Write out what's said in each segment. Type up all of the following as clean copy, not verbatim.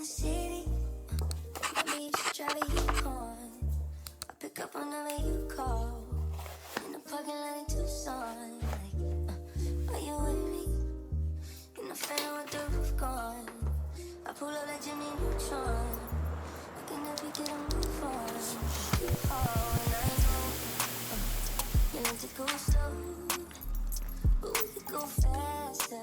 the city. Maybe you should drive a Yukon. I pick up whenever you call. In the parking lot in Tucson. Like, are you with me? In the fan with the roof gone. I pull up like Jimmy Neutron. I can never get a move on. Oh, and I know you like to go slow, but we could go faster.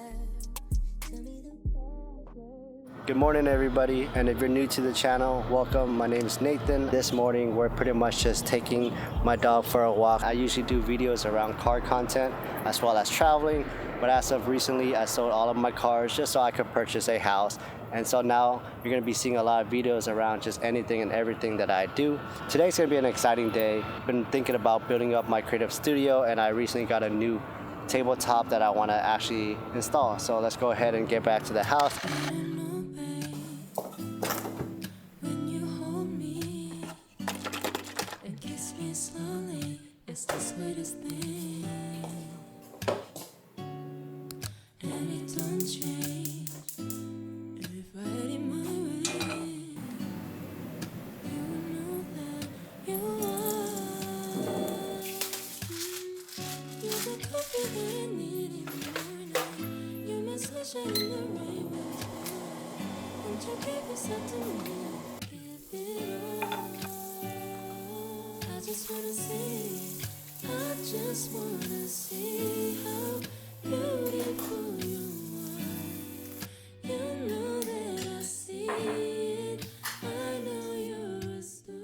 Tell me the password. Good morning everybody, and if you're new to the channel, welcome. My name is Nathan. This morning we're pretty much just taking my dog for a walk. I usually do videos around car content as well as traveling, but as of recently I sold all of my cars just so I could purchase a house. And so now you're going to be seeing a lot of videos around just anything and everything that I do. Today's going to be an exciting day. Been thinking about building up my creative studio, and I recently got a new tabletop that I want to actually install. So let's go ahead and get back to the house. When you hold me and kiss me slowly, it's the sweetest thing. And it don't change if I had it my way. You know that you are. You're the coffee that I need in the morning. You're my sunshine in the rain. Won't you give yourself to me? Give it all. I just wanna see. I just wanna see how beautiful you are. You know that I see it. I know you're a star.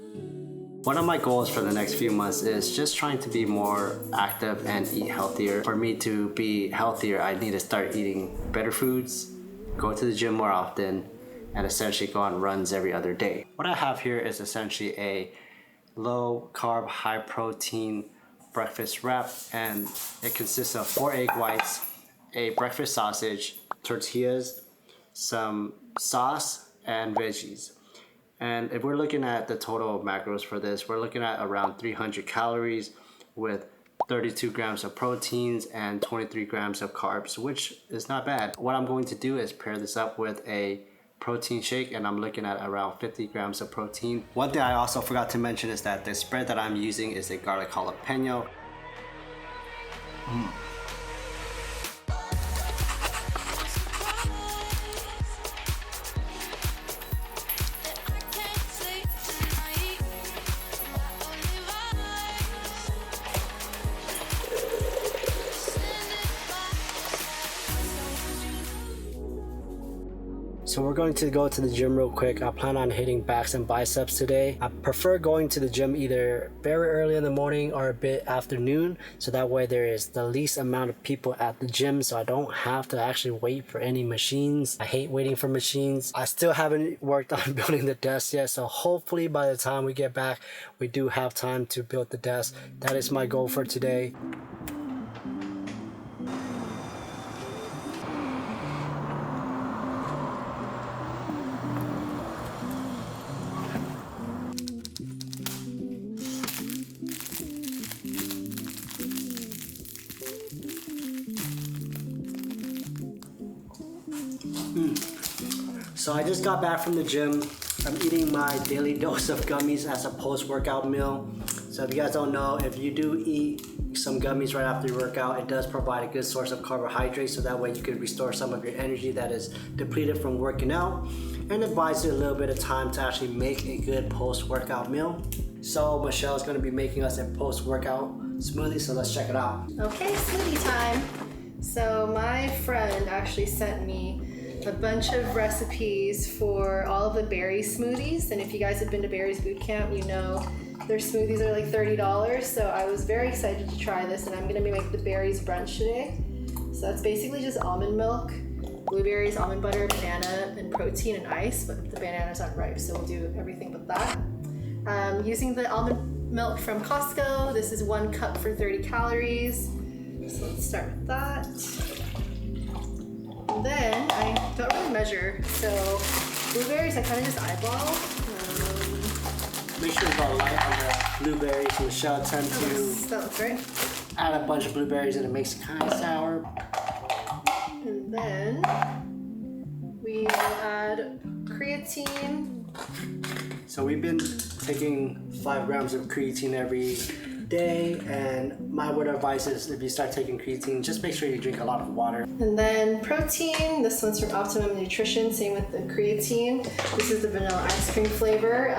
One of my goals for the next few months is just trying to be more active and eat healthier. For me to be healthier, I need to start eating better foods, go to the gym more often, and essentially go on runs every other day. What I have here is essentially a low carb, high protein breakfast wrap, and it consists of 4 egg whites, a breakfast sausage, tortillas, some sauce, and veggies. And if we're looking at the total macros for this, we're looking at around 300 calories with 32 grams of proteins and 23 grams of carbs, which is not bad. What I'm going to do is pair this up with a protein shake, and I'm looking at around 50 grams of protein. One thing I also forgot to mention is that the spread that I'm using is a garlic jalapeno. So we're going to go to the gym real quick. I plan on hitting backs and biceps today. I prefer going to the gym either very early in the morning or a bit afternoon, so that way there is the least amount of people at the gym, so I don't have to actually wait for any machines. I hate waiting for machines. I still haven't worked on building the desk yet, so hopefully by the time we get back, we do have time to build the desk. That is my goal for today. So I just got back from the gym. I'm eating my daily dose of gummies as a post-workout meal. So if you guys don't know, if you do eat some gummies right after your workout, it does provide a good source of carbohydrates, so that way you can restore some of your energy that is depleted from working out, and it buys you a little bit of time to actually make a good post-workout meal. So Michelle is going to be making us a post-workout smoothie, so let's check it out. Okay, smoothie time. So my friend actually sent me a bunch of recipes for all of the berry smoothies, and if you guys have been to Berries Boot Camp, you know their smoothies are like $30. So I was very excited to try this, and I'm gonna be making the berries brunch today. So that's basically just almond milk, blueberries, almond butter, banana, and protein and ice, but the banana's not ripe, so we'll do everything but that. Using the almond milk from Costco, this is 1 cup for 30 calories. So let's start with that. And then I don't really measure, so blueberries I kind of just eyeball. Make sure you go light on the blueberries. Michelle tends to That looks right. add a bunch of blueberries and it makes it kind of sour. And then we will add cream creatine. So we've been taking 5 grams of creatine every day, and my word of advice is if you start taking creatine, just make sure you drink a lot of water. And then protein, this one's from Optimum Nutrition, same with the creatine. This is the vanilla ice cream flavor.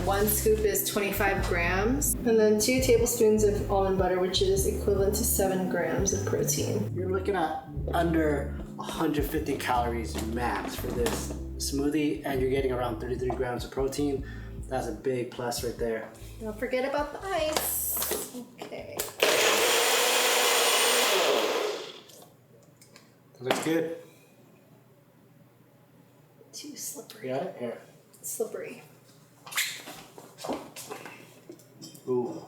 1 scoop is 25 grams. And then 2 tablespoons of almond butter, which is equivalent to 7 grams of protein. You're looking at under 150 calories max for this smoothie, and you're getting around 33 grams of protein. That's a big plus right there. Don't forget about the ice. Okay. That looks good. Too slippery. Got it? Here. Slippery. Ooh.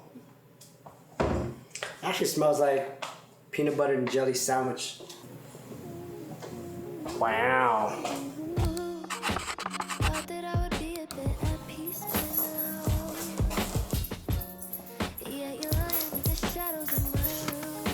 Actually smells like peanut butter and jelly sandwich. Wow. Thought that I would be a bit at peace now. Yeah, you're lying with the shadows in my room.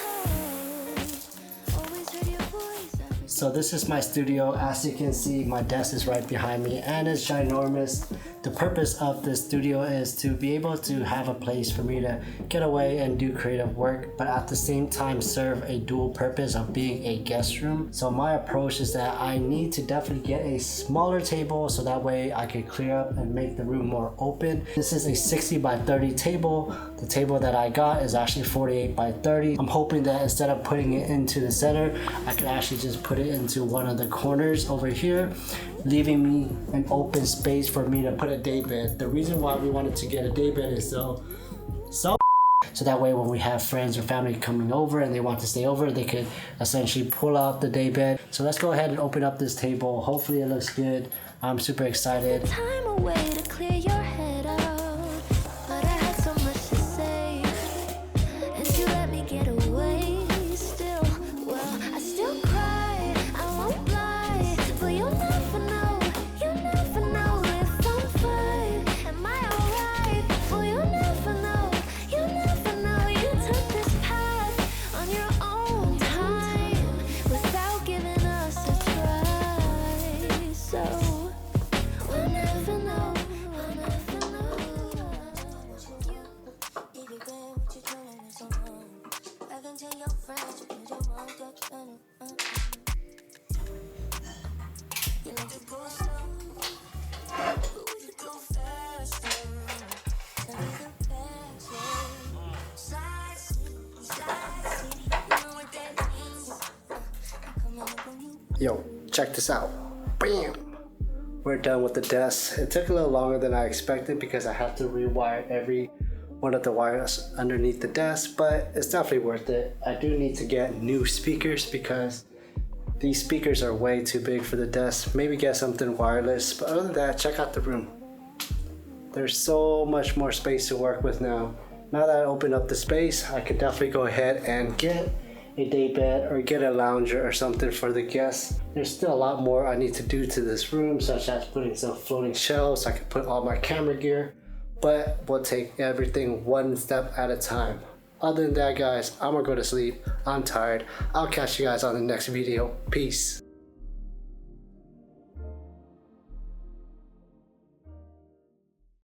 Oh, always heard your voice. So this is my studio. As you can see, my desk is right behind me and it's ginormous. The purpose of this studio is to be able to have a place for me to get away and do creative work, but at the same time serve a dual purpose of being a guest room. So my approach is that I need to definitely get a smaller table so that way I can clear up and make the room more open. This is a 60 by 30 table. The table that I got is actually 48 by 30. I'm hoping that instead of putting it into the center, I can actually just put it into one of the corners over here, leaving me an open space for me to put a day bed. The reason why we wanted to get a day bed is so that way when we have friends or family coming over and they want to stay over, they could essentially pull out the day bed. So let's go ahead and open up this table. Hopefully it looks good. I'm super excited. Time away to clear your head out, but I had so much to say, and you let me get away. Still, well, I still cry. I won't lie, but you'll never know. You'll never know if I'm fine. Am I alright? Well, you'll never know. You'll never know. You took this path on your own time without giving us a try. So we'll never know. We'll never know. If you're there, what you doing is so wrong. I can tell your friends you didn't want that kind of. You like to go slow, but would you go faster? Tell me the passion. Side city, you know what that means. I come up on you. Yo, check this out. Bam! We're done with the desk. It took a little longer than I expected because I had to rewire every one of the wires underneath the desk, but it's definitely worth it. I do need to get new speakers because these speakers are way too big for the desk. Maybe get something wireless, but other than that, check out the room. There's so much more space to work with now. Now that I opened up the space, I could definitely go ahead and get a day bed or get a lounger or something for the guests. There's still a lot more I need to do to this room, such as putting some floating shelves so I can put all my camera gear, but we'll take everything one step at a time. Other than that, guys, I'm gonna go to sleep. I'm tired. I'll catch you guys on the next video. Peace.